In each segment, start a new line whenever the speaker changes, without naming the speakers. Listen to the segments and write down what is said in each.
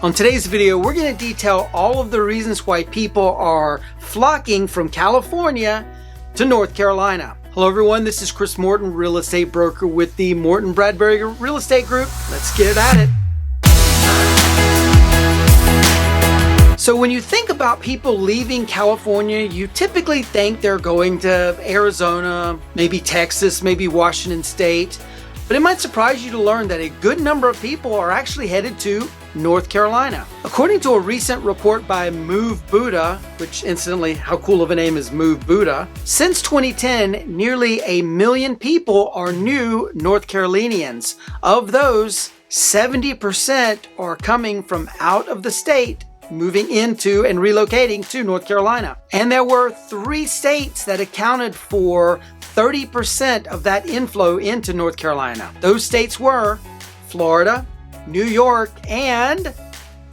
On today's video, we're going to detail all of the reasons why people are flocking from California to North Carolina. Hello everyone, this is Chris Morton, real estate broker with the Morton Bradbury Real Estate Group. Let's get at it. So when you think about people leaving California, you typically think they're going to Arizona, maybe Texas, maybe Washington State. But it might surprise you to learn that a good number of people are actually headed to North Carolina. According to a recent report by Move Buddha, which incidentally, how cool of a name is Move Buddha? Since 2010, nearly 1 million people are new North Carolinians. Of those, 70% are coming from out of the state, moving into and relocating to North Carolina. And there were 3 states that accounted for 30% of that inflow into North Carolina. Those states were Florida, New York, and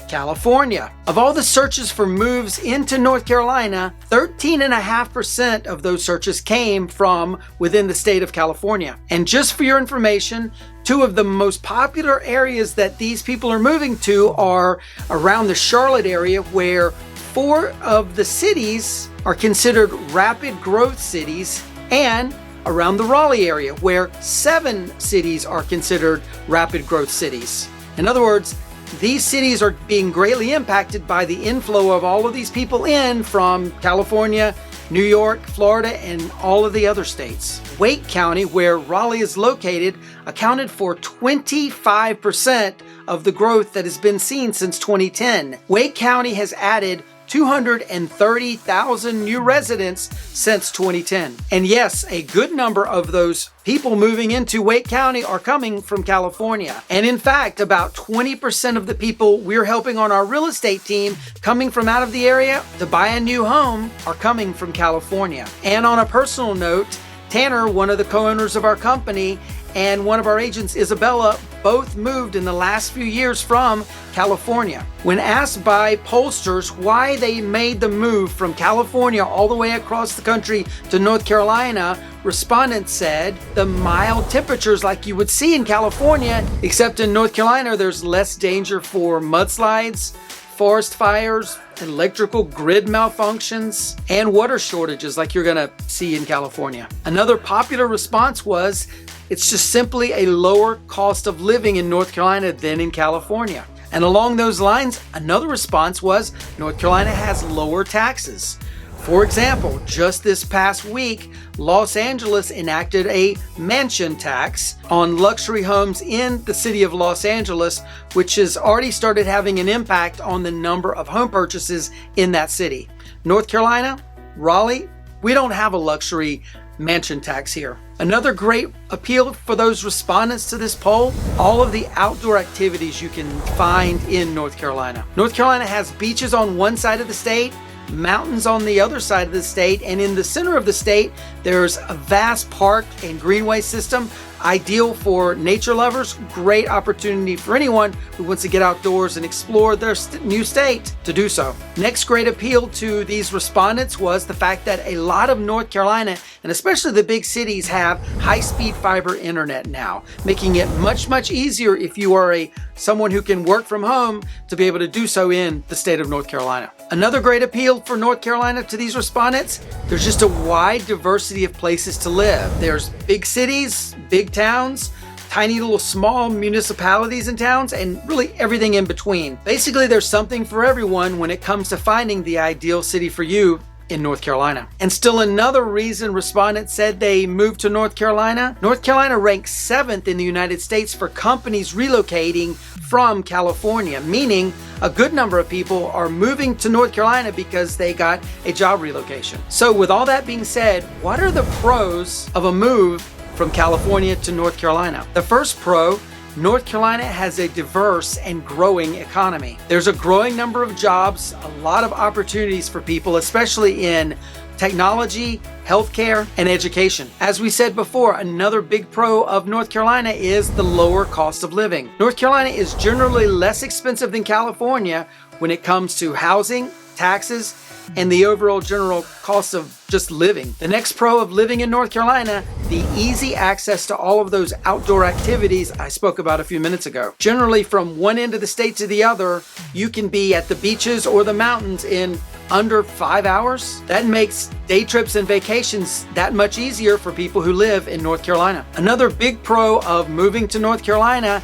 California. Of all the searches for moves into North Carolina, 13.5% of those searches came from within the state of California. And just for your information, 2 of the most popular areas that these people are moving to are around the Charlotte area, where 4 of the cities are considered rapid growth cities, and around the Raleigh area, where 7 cities are considered rapid growth cities. In other words, these cities are being greatly impacted by the inflow of all of these people in from California, New York, Florida, and all of the other states. Wake County, where Raleigh is located, accounted for 25% of the growth that has been seen since 2010. Wake County has added 230,000 new residents since 2010. And yes, a good number of those people moving into Wake County are coming from California. And in fact, about 20% of the people we're helping on our real estate team coming from out of the area to buy a new home are coming from California. And on a personal note, Tanner, one of the co-owners of our company, and one of our agents, Isabella, both moved in the last few years from California. When asked by pollsters why they made the move from California all the way across the country to North Carolina, respondents said the mild temperatures like you would see in California, except in North Carolina, there's less danger for mudslides, forest fires, electrical grid malfunctions, and water shortages like you're gonna see in California. Another popular response was, it's just simply a lower cost of living in North Carolina than in California. And along those lines, another response was North Carolina has lower taxes. For example, just this past week, Los Angeles enacted a mansion tax on luxury homes in the city of Los Angeles, which has already started having an impact on the number of home purchases in that city. North Carolina, Raleigh, we don't have a luxury mansion tax here. Another great appeal for those respondents to this poll, all of the outdoor activities you can find in North Carolina. North Carolina has beaches on one side of the state, mountains on the other side of the state, and in the center of the state, there's a vast park and greenway system, ideal for nature lovers, great opportunity for anyone who wants to get outdoors and explore their new state to do so. Next great appeal to these respondents was the fact that a lot of North Carolina, and especially the big cities, have high-speed fiber internet now, making it much easier if you are someone who can work from home to be able to do so in the state of North Carolina. Another great appeal for North Carolina to these respondents, there's just a wide diversity of places to live. There's big cities, big towns, tiny little small municipalities and towns, and really everything in between. Basically, there's something for everyone when it comes to finding the ideal city for you in North Carolina. And still another reason respondents said they moved to North Carolina. North Carolina ranks 7th in the United States for companies relocating from California, meaning a good number of people are moving to North Carolina because they got a job relocation. So with all that being said, what are the pros of a move from California to North Carolina? The first pro, North Carolina has a diverse and growing economy. There's a growing number of jobs, a lot of opportunities for people, especially in technology, healthcare, and education. As we said before, another big pro of North Carolina is the lower cost of living. North Carolina is generally less expensive than California when it comes to housing, taxes, and the overall general cost of just living. The next pro of living in North Carolina, the easy access to all of those outdoor activities I spoke about a few minutes ago. Generally, from one end of the state to the other, you can be at the beaches or the mountains in under 5 hours. That makes day trips and vacations that much easier for people who live in North Carolina. Another big pro of moving to North Carolina,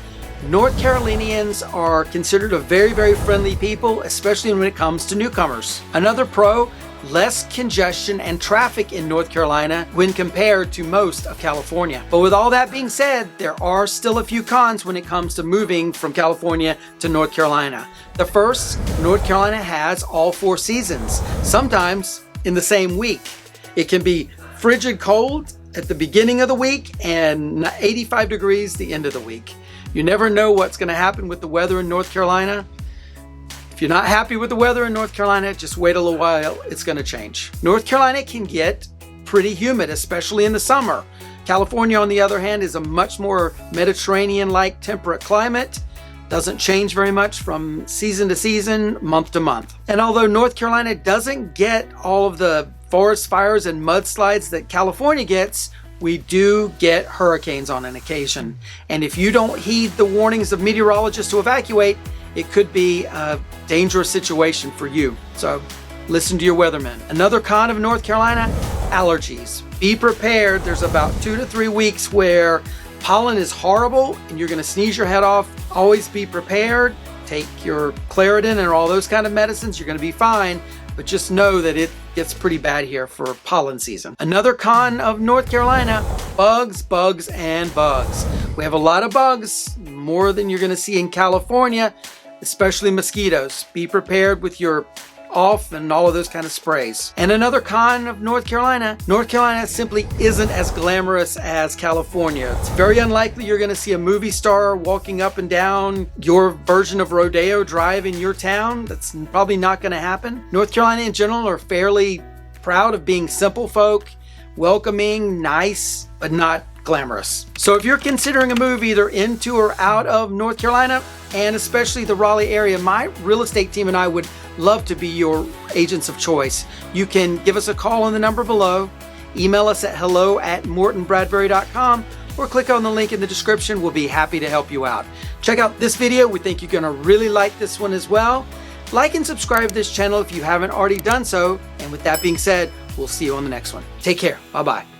North Carolinians are considered a very, very friendly people, especially when it comes to newcomers. Another pro, less congestion and traffic in North Carolina when compared to most of California. But with all that being said, there are still a few cons when it comes to moving from California to North Carolina. The first, North Carolina has all 4 seasons, sometimes in the same week. It can be frigid cold at the beginning of the week and 85 degrees the end of the week. You never know what's going to happen with the weather in North Carolina. If you're not happy with the weather in North Carolina, just wait a little while, it's going to change. North Carolina can get pretty humid, especially in the summer. California, on the other hand, is a much more Mediterranean-like temperate climate. Doesn't change very much from season to season, month to month. And although North Carolina doesn't get all of the forest fires and mudslides that California gets, we do get hurricanes on an occasion. And if you don't heed the warnings of meteorologists to evacuate, it could be a dangerous situation for you. So listen to your weathermen. Another con of North Carolina, allergies. Be prepared. There's about 2 to 3 weeks where pollen is horrible and you're going to sneeze your head off. Always be prepared. Take your Claritin and all those kind of medicines. You're going to be fine. But just know that it gets pretty bad here for pollen season. Another con of North Carolina, bugs, bugs, and bugs. We have a lot of bugs, more than you're going to see in California, especially mosquitoes. Be prepared with your off and all of those kind of sprays. And another con of North Carolina simply isn't as glamorous as California. It's very unlikely you're going to see a movie star walking up and down your version of Rodeo Drive in your town. That's probably not going to happen. North Carolina in general are fairly proud of being simple folk, welcoming, nice, but not glamorous. So if you're considering a move either into or out of North Carolina, and especially the Raleigh area, my real estate team and I would love to be your agents of choice. You can give us a call on the number below, email us at hello@mortonbradbury.com, or click on the link in the description. We'll be happy to help you out. Check out this video. We think you're going to really like this one as well. Like and subscribe to this channel if you haven't already done so. And with that being said, we'll see you on the next one. Take care. Bye-bye.